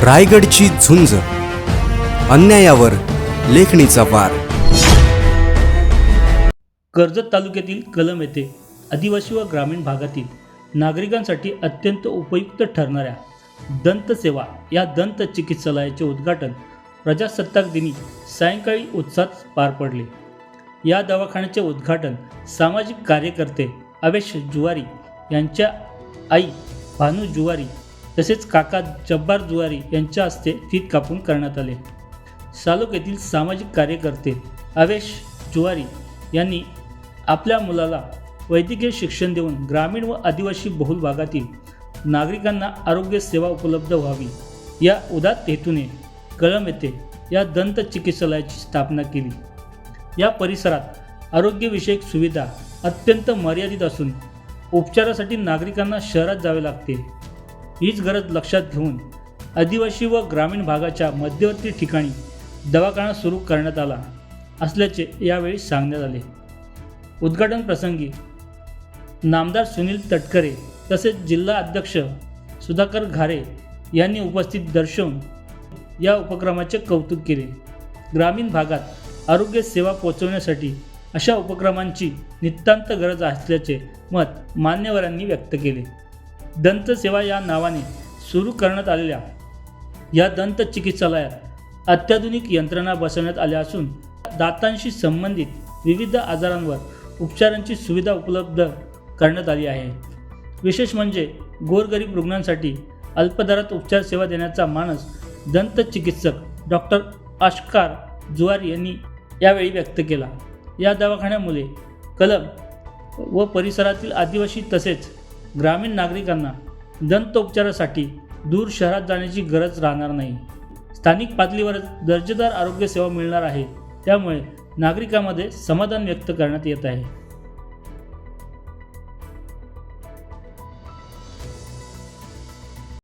रायगडची झुंज, अन्यायावर लेखणीचा वार. कर्जत तालुक्यातील कलम येथे आदिवासी व ग्रामीण भागातील नागरिकांसाठी अत्यंत उपयुक्त ठरणाऱ्या दंतसेवा या दंत चिकित्सालयाचे उद्घाटन प्रजासत्ताक दिनी सायंकाळी उत्साहात पार पडले. या दवाखान्याचे उद्घाटन सामाजिक कार्यकर्ते अवेश जुवारी यांच्या आई भानू जुवारी तसेच काका जब्बार जुवारी यांच्या हस्ते फीत कापून करण्यात आले. तालुक्यातील सामाजिक कार्यकर्ते अवेश जुवारी यांनी आपल्या मुलाला वैद्यकीय शिक्षण देऊन ग्रामीण व आदिवासी बहुल भागातील नागरिकांना आरोग्य सेवा उपलब्ध व्हावी या उदात्त हेतूने कळम येथे या दंत चिकित्सालयाची स्थापना केली. या परिसरात आरोग्यविषयक सुविधा अत्यंत मर्यादित असून उपचारासाठी नागरिकांना शहरात जावे लागते. हीच गरज लक्षात घेऊन आदिवासी व ग्रामीण भागाच्या मध्यवर्ती ठिकाणी दवाखाना सुरू करण्यात आला असल्याचे यावेळी सांगण्यात आले. उद्घाटन प्रसंगी नामदार सुनील तटकरे तसेच जिल्हा अध्यक्ष सुधाकर घारे यांनी उपस्थित दर्शवून या उपक्रमाचे कौतुक केले. ग्रामीण भागात आरोग्य सेवा पोहोचवण्यासाठी अशा उपक्रमांची नितांत गरज असल्याचे मत मान्यवरांनी व्यक्त केले. दंतसेवा या नावाने सुरू करण्यात आलेल्या या दंत चिकित्सालयात अत्याधुनिक यंत्रणा बसवण्यात आल्या असून दातांशी संबंधित विविध आजारांवर उपचारांची सुविधा उपलब्ध करण्यात आली आहे. विशेष म्हणजे गोरगरीब रुग्णांसाठी अल्पदरात उपचार सेवा देण्याचा मानस दंत चिकित्सक डॉक्टर आश्कार जुवारी यांनी यावेळी व्यक्त केला. या दवाखान्यामुळे कलम व परिसरातील आदिवासी तसेच ग्रामीण नागरिकांना दंतोपचारासाठी दूर शहरात जाण्याची गरज राहणार नाही. स्थानिक पातळीवरच दर्जेदार आरोग्य सेवा मिळणार आहे. त्यामुळे नागरिकांमध्ये समाधान व्यक्त करण्यात येत आहे.